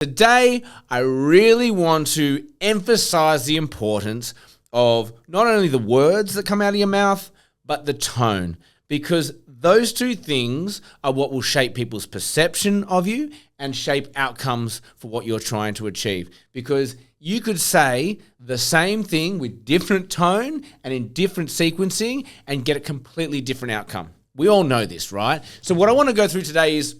Today, I really want to emphasize the importance of not only the words that come out of your mouth, but the tone, because those two things are what will shape people's perception of you and shape outcomes for what you're trying to achieve. Because you could say the same thing with different tone and in different sequencing and get a completely different outcome. We all know this, right? So what I want to go through today is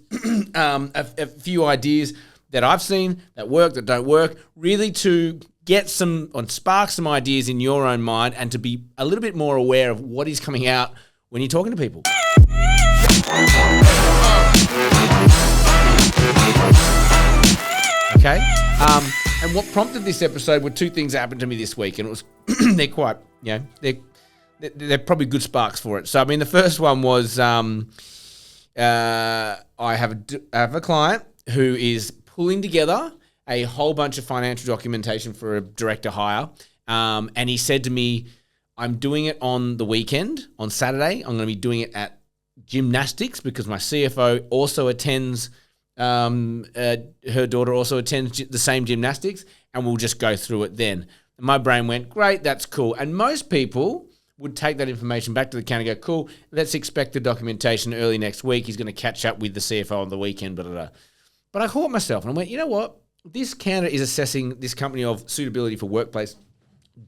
a few ideas that I've seen that work, that don't work, really to get some, or spark some ideas in your own mind and to be a little bit more aware of what is coming out when you're talking to people. Okay? And what prompted this episode were two things that happened to me this week, and it was, they're quite, they're probably good sparks for it. So, I mean, the first one was I have a client who is pulling together a whole bunch of financial documentation for a director hire. And he said to me, I'm doing it on the weekend, on Saturday. I'm going to be doing it at gymnastics because my CFO also attends, her daughter also attends the same gymnastics, and we'll just go through it then. And my brain went, great, that's cool. And most people would take that information back to the counter and go, cool, let's expect the documentation early next week. He's going to catch up with the CFO on the weekend, blah, blah, blah. But I caught myself and I went, you know what? This candidate is assessing this company of suitability for workplace.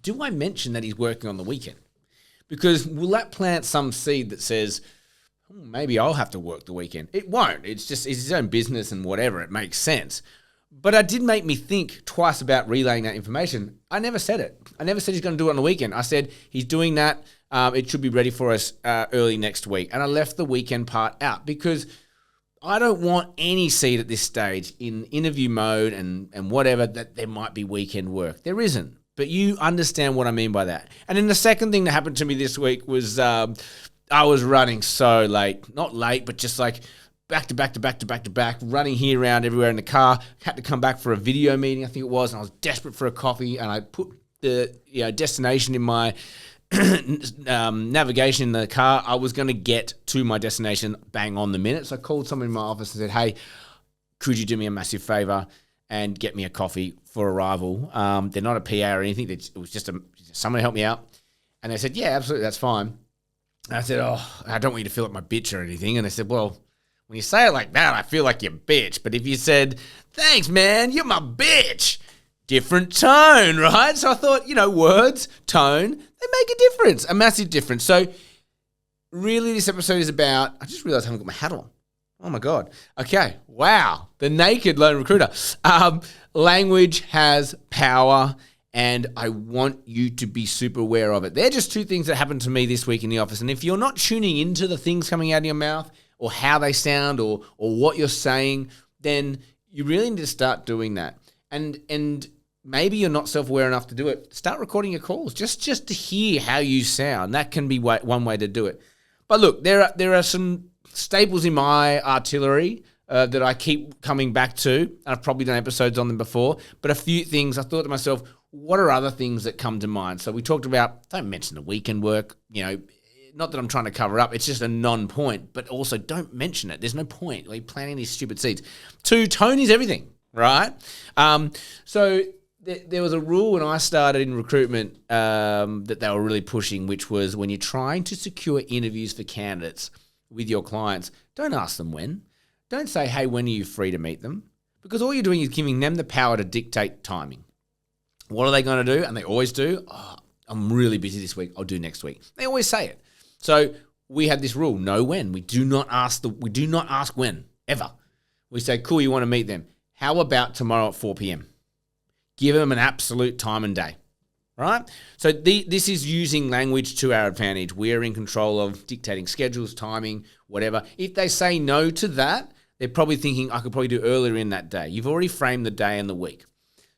Do I mention that he's working on the weekend? Because will that plant some seed that says, maybe I'll have to work the weekend? It won't. It's his own business and whatever. It makes sense. But it did make me think twice about relaying that information. I never said it. I never said he's going to do it on the weekend. I said he's doing that. It should be ready for us early next week. And I left the weekend part out because I don't want any seed at this stage in interview mode and whatever that there might be weekend work. There isn't. But you understand what I mean by that. And then the second thing that happened to me this week was I was running so late. Not late, but just like back to back, running here around everywhere in the car. Had to come back for a video meeting, I think it was, and I was desperate for a coffee, and I put the destination in my navigation in the car. I was going to get to my destination bang on the minute. So I called someone in my office and said, hey, could you do me a massive favor and get me a coffee for arrival? They're not a PA or anything. It was just someone to help me out. And they said, yeah, absolutely, that's fine. And I said, oh, I don't want you to feel like my bitch or anything. And they said, well, when you say it like that, I feel like you're bitch. But if you said, thanks, man, you're my bitch, different tone, right? So I thought, words, tone, they make a difference, a massive difference. So really this episode is about, I just realized I haven't got my hat on. Oh my God. Okay. Wow. The naked lone recruiter. Language has power, and I want you to be super aware of it. They're just two things that happened to me this week in the office. And if you're not tuning into the things coming out of your mouth or how they sound or what you're saying, then you really need to start doing that. And maybe you're not self-aware enough to do it. Start recording your calls just to hear how you sound. That can be one way to do it. But look, there are some staples in my artillery that I keep coming back to. I've probably done episodes on them before, but a few things I thought to myself, what are other things that come to mind? So we talked about, don't mention the weekend work, not that I'm trying to cover up, it's just a non-point, but also don't mention it. There's no point. You're planting these stupid seeds. 2, tone is everything, right? So there was a rule when I started in recruitment that they were really pushing, which was when you're trying to secure interviews for candidates with your clients, don't ask them when. Don't say, hey, when are you free to meet them? Because all you're doing is giving them the power to dictate timing. What are they going to do? And they always do. Oh, I'm really busy this week. I'll do next week. They always say it. So we had this rule, know when. We do not ask when, ever. We say, cool, you want to meet them. How about tomorrow at 4 p.m.? Give them an absolute time and day, right? So this is using language to our advantage. We're in control of dictating schedules, timing, whatever. If they say no to that, they're probably thinking, I could probably do earlier in that day. You've already framed the day and the week.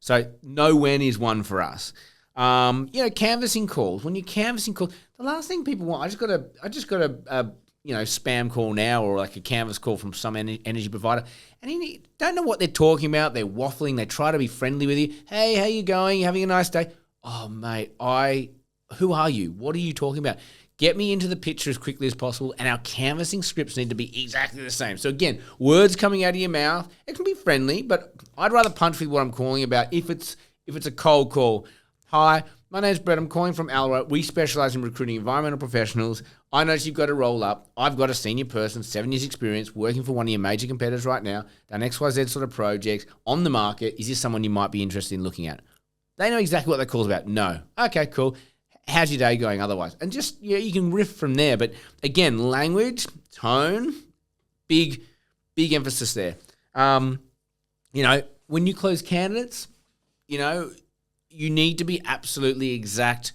So know when is one for us. Canvassing calls. When you're canvassing calls, the last thing people want, I just got a spam call now or like a canvas call from some energy provider, and you don't know what they're talking about. They're waffling. They try to be friendly with you. Hey, how you going? You having a nice day? Oh, mate, who are you? What are you talking about? Get me into the picture as quickly as possible, and our canvassing scripts need to be exactly the same. So again, words coming out of your mouth, it can be friendly, but I'd rather punch with what I'm calling about if it's a cold call. Hi, my name's Brett. I'm calling from Alra. We specialize in recruiting environmental professionals. I notice you've got to roll up. I've got a senior person, 7 years experience, working for one of your major competitors right now, done XYZ sort of projects on the market. Is this someone you might be interested in looking at? They know exactly what that call's about. No. Okay, cool. How's your day going otherwise? And just, you can riff from there. But again, language, tone, big emphasis there. When you close candidates, you need to be absolutely exact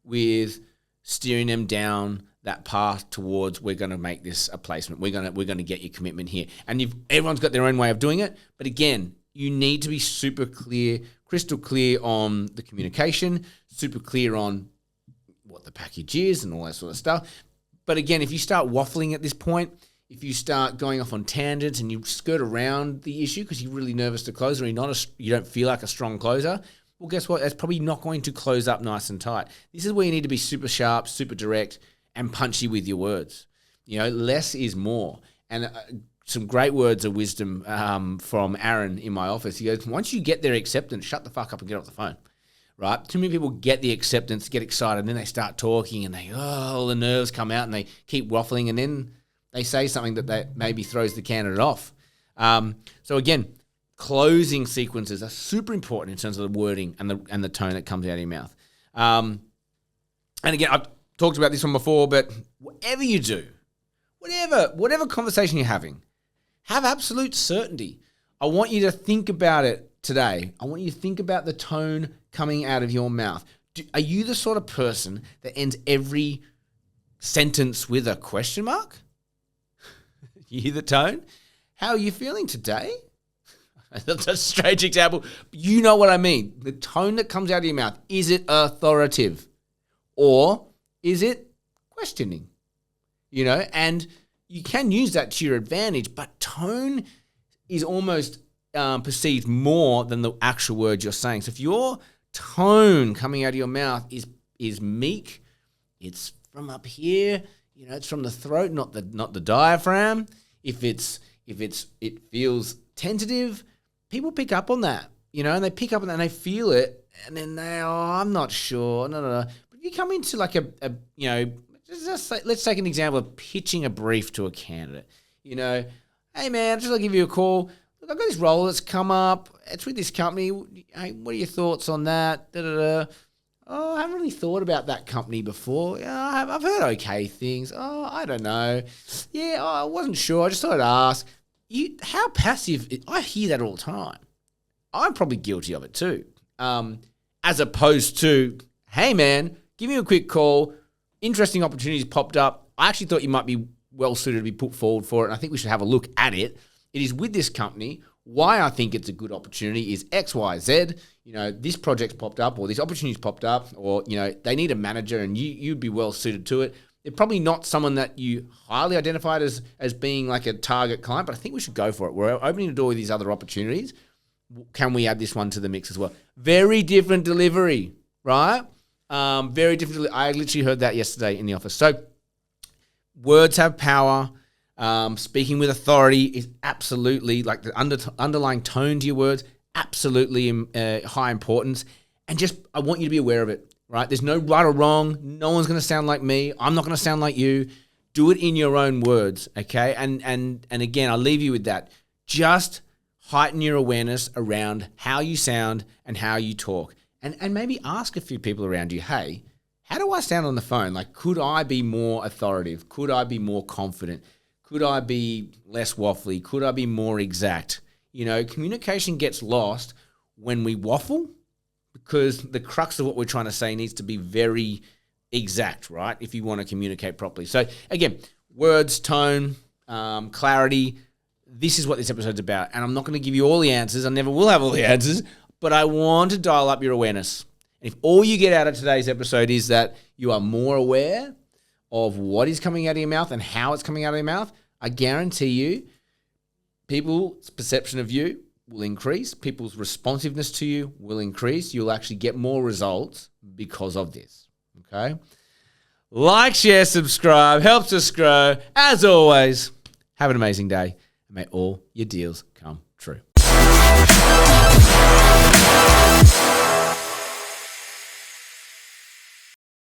with steering them down that path towards, we're going to make this a placement. We're going to get your commitment here. And everyone's got their own way of doing it. But again, you need to be super clear, crystal clear on the communication, super clear on what the package is and all that sort of stuff. But again, if you start waffling at this point, if you start going off on tangents and you skirt around the issue because you're really nervous to close or you don't feel like a strong closer, well, guess what? That's probably not going to close up nice and tight. This is where you need to be super sharp, super direct, and punchy with your words. Less is more. And some great words of wisdom from Aaron in my office. He goes, once you get their acceptance, shut the fuck up and get off the phone. Right? Too many people get the acceptance, get excited, and then they start talking and all the nerves come out and they keep waffling, and then they say something that maybe throws the candidate off. So again, closing sequences are super important in terms of the wording and the tone that comes out of your mouth. And again, I've talked about this one before, but whatever you do, whatever conversation you're having, have absolute certainty. I want you to think about it today. I want you to think about the tone coming out of your mouth. Are you the sort of person that ends every sentence with a question mark? You hear the tone? How are you feeling today? That's a strange example, but you know what I mean. The tone that comes out of your mouth, is it authoritative or is it questioning? And you can use that to your advantage, but tone is almost perceived more than the actual words you're saying. So if your tone coming out of your mouth is meek, it's from up here, it's from the throat, not the diaphragm. If it feels tentative, people pick up on that, and they pick up on that and they feel it, and then I'm not sure, no. But if you come into like let's take an example of pitching a brief to a candidate. Hey man, just to give you a call. Look, I've got this role that's come up. It's with this company. Hey, what are your thoughts on that? Oh, I haven't really thought about that company before. Yeah, I've heard okay things. Oh, I don't know. Yeah, I wasn't sure. I just thought I'd ask. How passive? I hear that all the time. I'm probably guilty of it too. As opposed to, hey man, give me a quick call. Interesting opportunities popped up. I actually thought you might be well suited to be put forward for it, and I think we should have a look at it. It is with this company. Why I think it's a good opportunity is X, Y, Z. This project's popped up, or this opportunity's popped up, or they need a manager, and you'd be well suited to it. They're probably not someone that you highly identified as being like a target client, but I think we should go for it. We're opening the door with these other opportunities. Can we add this one to the mix as well? Very different delivery, right? Very different. I literally heard that yesterday in the office. So words have power. Speaking with authority is absolutely, like the underlying tone to your words, absolutely high importance. And just, I want you to be aware of it, right? There's no right or wrong. No one's going to sound like me. I'm not going to sound like you. Do it in your own words, okay? And again, I'll leave you with that. Just heighten your awareness around how you sound and how you talk. And maybe ask a few people around you, hey, how do I sound on the phone? Like, could I be more authoritative? Could I be more confident? Could I be less waffly? Could I be more exact? Communication gets lost when we waffle because the crux of what we're trying to say needs to be very exact, right? If you want to communicate properly. So again, words, tone, clarity. This is what this episode's about. And I'm not going to give you all the answers. I never will have all the answers, but I want to dial up your awareness. And if all you get out of today's episode is that you are more aware of what is coming out of your mouth and how it's coming out of your mouth, I guarantee you people's perception of you will increase. People's responsiveness to you will increase. You'll actually get more results because of this, okay? Like, share, subscribe. Helps us grow. As always, have an amazing day. And may all your deals come